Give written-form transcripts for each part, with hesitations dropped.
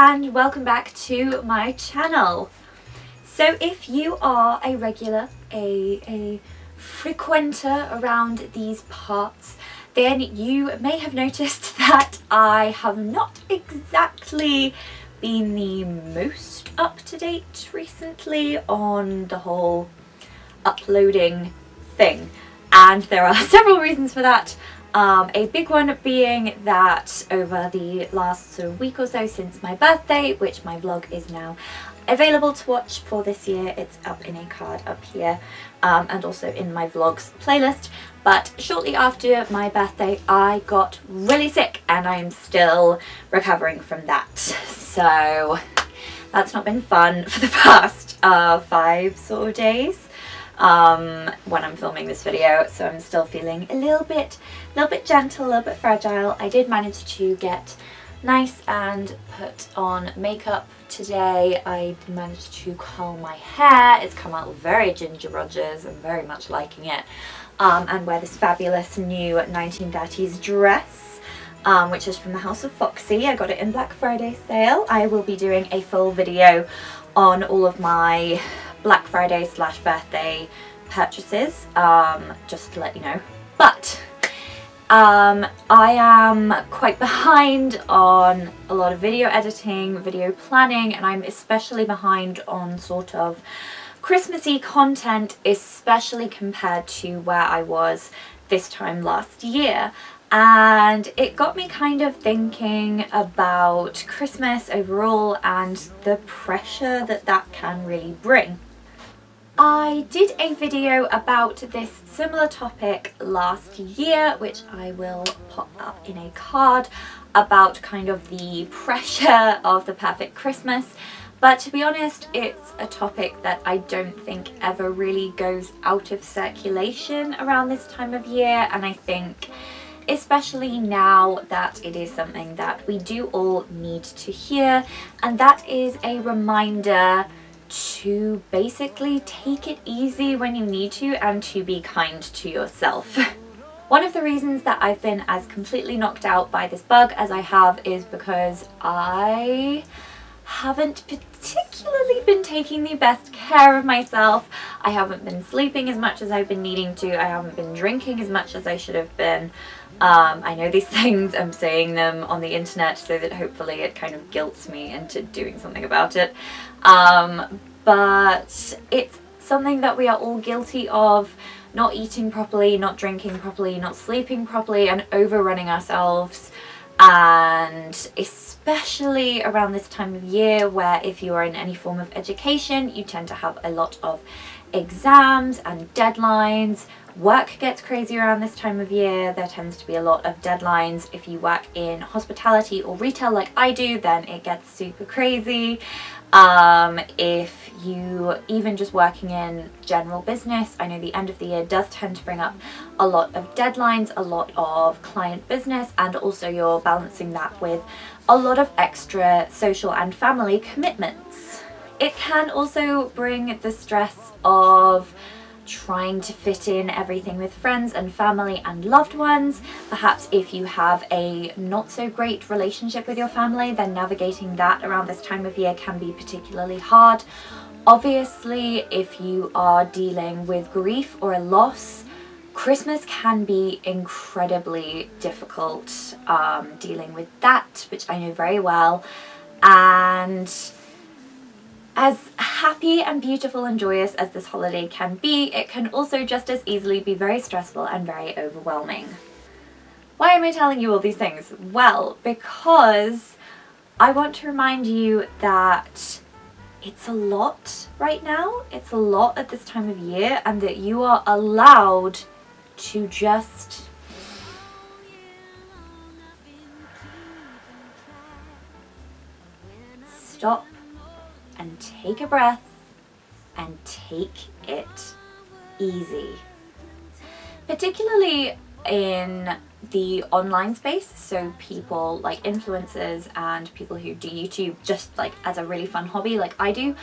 and welcome back to my channel. So if you are a regular, a frequenter around these parts, then you may have noticed that I have not exactly been the most up to date recently on the whole uploading thing, and there are several reasons for that. A big one being that over the last sort of week or so since my birthday, which my vlog is now available to watch for this year, it's up in a card up here, and also in my vlogs playlist, but shortly after my birthday I got really sick and I'm still recovering from that. So that's not been fun for the past 5 sort of days when I'm filming this video, so I'm still feeling a little bit gentle, a little bit fragile. I did manage to get nice and put on makeup today. I managed to curl my hair. It's come out very Ginger Rogers. I'm very much liking it, and wear this fabulous new 1930s dress, which is from the House of Foxy. I got it in Black Friday sale. I will be doing a full video on all of my Black Friday / birthday purchases, just to let you know. But I am quite behind on a lot of video editing, video planning, and I'm especially behind on sort of Christmassy content, especially compared to where I was this time last year. And it got me kind of thinking about Christmas overall and the pressure that that can really bring. I did a video about this similar topic last year, which I will pop up in a card, about kind of the pressure of the perfect Christmas. But to be honest, it's a topic that I don't think ever really goes out of circulation around this time of year, and I think especially now that it is something that we do all need to hear, and that is a reminder to basically take it easy when you need to and to be kind to yourself. One of the reasons that I've been as completely knocked out by this bug as I have is because I haven't particularly been taking the best care of myself. I haven't been sleeping as much as I've been needing to. I haven't been drinking as much as I should have been. I know these things, I'm saying them on the internet so that hopefully it kind of guilts me into doing something about it. But it's something that we are all guilty of: not eating properly, not drinking properly, not sleeping properly, and overrunning ourselves. And especially around this time of year, where if you are in any form of education, you tend to have a lot of exams and deadlines. Work gets crazy around this time of year. There tends to be a lot of deadlines. If you work in hospitality or retail like I do, then it gets super crazy. If you even just working in general business, I know the end of the year does tend to bring up a lot of deadlines, a lot of client business, and also you're balancing that with a lot of extra social and family commitments. It can also bring the stress of trying to fit in everything with friends and family and loved ones. Perhaps if you have a not so great relationship with your family, then navigating that around this time of year can be particularly hard. Obviously, if you are dealing with grief or a loss, Christmas can be incredibly difficult, dealing with that, which I know very well. And as happy and beautiful and joyous as this holiday can be, it can also just as easily be very stressful and very overwhelming. Why am I telling you all these things? Well, because I want to remind you that it's a lot right now. It's a lot at this time of year, and that you are allowed to just stop and take a breath and take it easy. Particularly in the online space, so people like influencers and people who do YouTube just like as a really fun hobby like I do.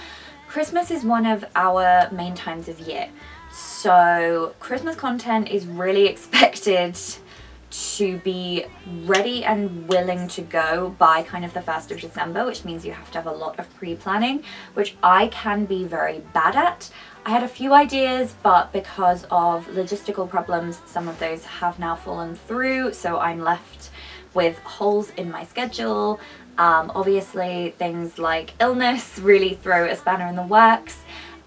Christmas is one of our main times of year, so Christmas content is really expected to be ready and willing to go by kind of the 1st of December, which means you have to have a lot of pre-planning, which I can be very bad at. I had a few ideas, but because of logistical problems, some of those have now fallen through, so I'm left with holes in my schedule. Obviously things like illness really throw a spanner in the works,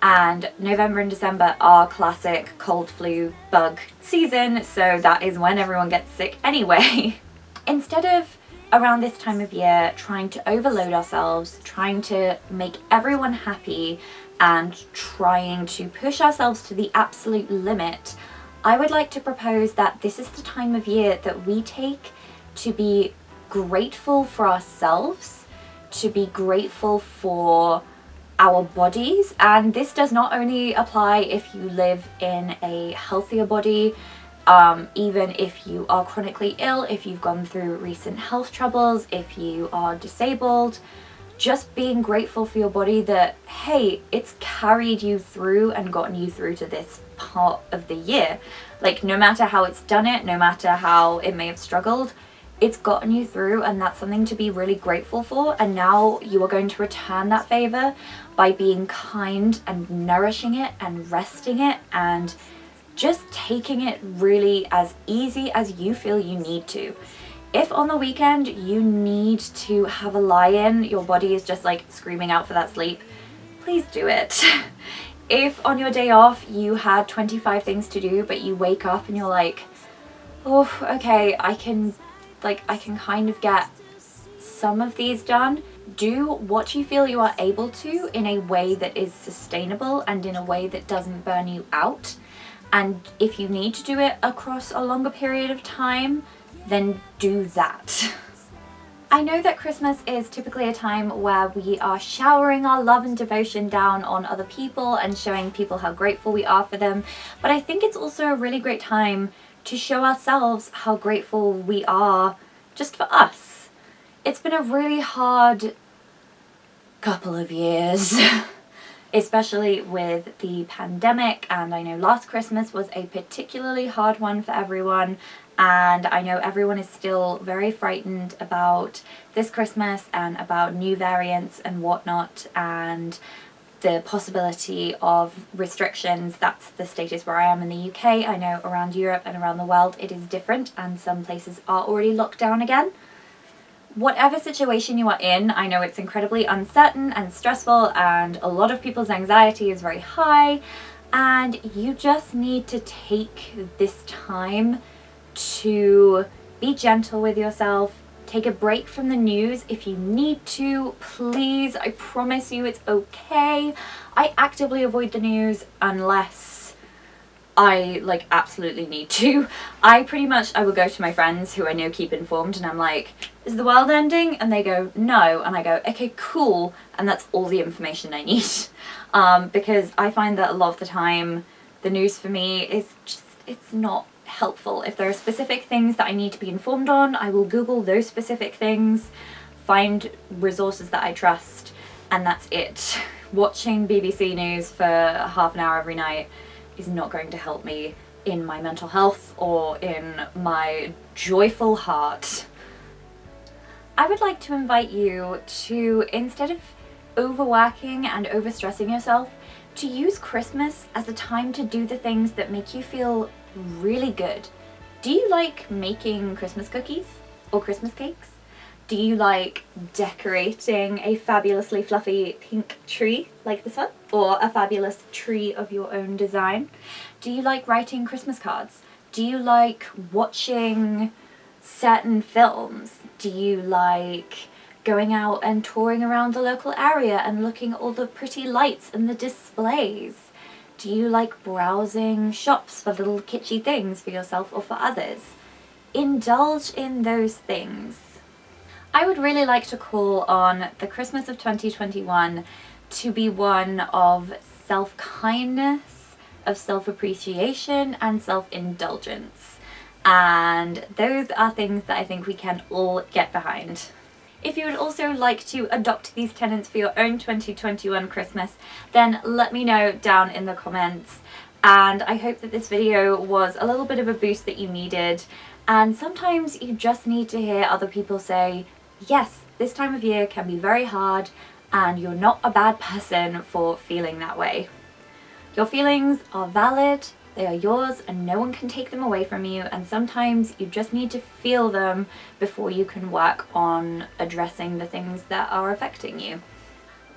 and November and December are classic cold, flu, bug season, so that is when everyone gets sick anyway. Instead of around this time of year trying to overload ourselves, trying to make everyone happy, and trying to push ourselves to the absolute limit, I would like to propose that this is the time of year that we take to be grateful for ourselves, to be grateful for our bodies. And this does not only apply if you live in a healthier body, even if you are chronically ill, if you've gone through recent health troubles, if you are disabled. Just being grateful for your body that, hey, it's carried you through and gotten you through to this part of the year. Like, no matter how it's done it, no matter how it may have struggled, it's gotten you through, and that's something to be really grateful for. And now you are going to return that favor by being kind and nourishing it and resting it and just taking it really as easy as you feel you need to. If on the weekend you need to have a lie-in, your body is just like screaming out for that sleep, please do it. If on your day off you had 25 things to do, but you wake up and you're like, oh, okay, I can kind of get some of these done. Do what you feel you are able to in a way that is sustainable and in a way that doesn't burn you out. And if you need to do it across a longer period of time, then do that. I know that Christmas is typically a time where we are showering our love and devotion down on other people and showing people how grateful we are for them, but I think it's also a really great time to show ourselves how grateful we are just for us. It's been a really hard couple of years, especially with the pandemic, and I know last Christmas was a particularly hard one for everyone, and I know everyone is still very frightened about this Christmas and about new variants and whatnot, and the possibility of restrictions. That's the status where I am in the UK. I know around Europe and around the world it is different, and some places are already locked down again. Whatever situation you are in, I know it's incredibly uncertain and stressful, and a lot of people's anxiety is very high, and you just need to take this time to be gentle with yourself. Take a break from the news if you need to, please. I promise you it's okay. I actively avoid the news unless I absolutely need to. I will go to my friends who I know keep informed, and I'm like, is the world ending? And they go, no. And I go, okay, cool. And that's all the information I need. Because I find that a lot of the time the news for me is just, it's not helpful. If there are specific things that I need to be informed on, I will Google those specific things, find resources that I trust, and that's it. Watching BBC News for half an hour every night is not going to help me in my mental health or in my joyful heart. I would like to invite you to, instead of overworking and overstressing yourself, to use Christmas as a time to do the things that make you feel really good. Do you like making Christmas cookies or Christmas cakes? Do you like decorating a fabulously fluffy pink tree like this one, or a fabulous tree of your own design? Do you like writing Christmas cards? Do you like watching certain films? Do you like going out and touring around the local area and looking at all the pretty lights and the displays? Do you like browsing shops for little kitschy things for yourself or for others? Indulge in those things. I would really like to call on the Christmas of 2021 to be one of self-kindness, of self-appreciation and self-indulgence. And those are things that I think we can all get behind. If you would also like to adopt these tenets for your own 2021 Christmas, then let me know down in the comments. And I hope that this video was a little bit of a boost that you needed. And sometimes you just need to hear other people say, yes, this time of year can be very hard and you're not a bad person for feeling that way. Your feelings are valid, they are yours, and no one can take them away from you, and sometimes you just need to feel them before you can work on addressing the things that are affecting you.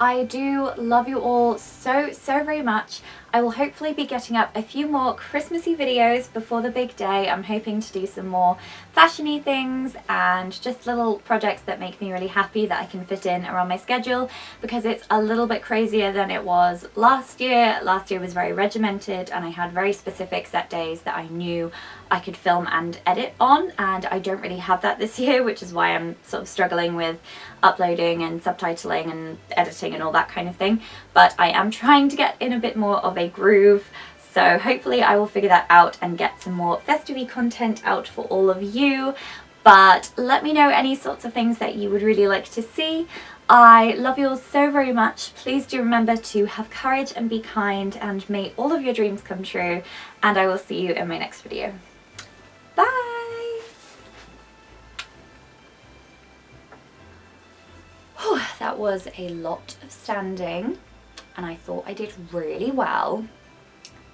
I do love you all so very much. I will hopefully be getting up a few more Christmassy videos before the big day. I'm hoping to do some more fashiony things and just little projects that make me really happy that I can fit in around my schedule, because it's a little bit crazier than it was last year. Last year was very regimented and I had very specific set days that I knew I could film and edit on, and I don't really have that this year, which is why I'm sort of struggling with uploading and subtitling and editing and all that kind of thing. But I am trying to get in a bit more of a groove, so hopefully I will figure that out and get some more festive content out for all of you. But let me know any sorts of things that you would really like to see. I love you all so very much. Please do remember to have courage and be kind, and may all of your dreams come true, and I will see you in my next video. Bye! Whew, that was a lot of standing, and I thought I did really well.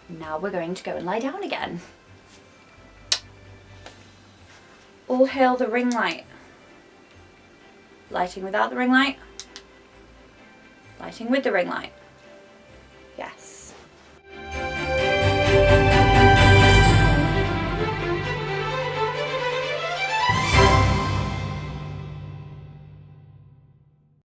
Now we're going to go and lie down again. All hail the ring light. Lighting without the ring light. Lighting with the ring light. Yes.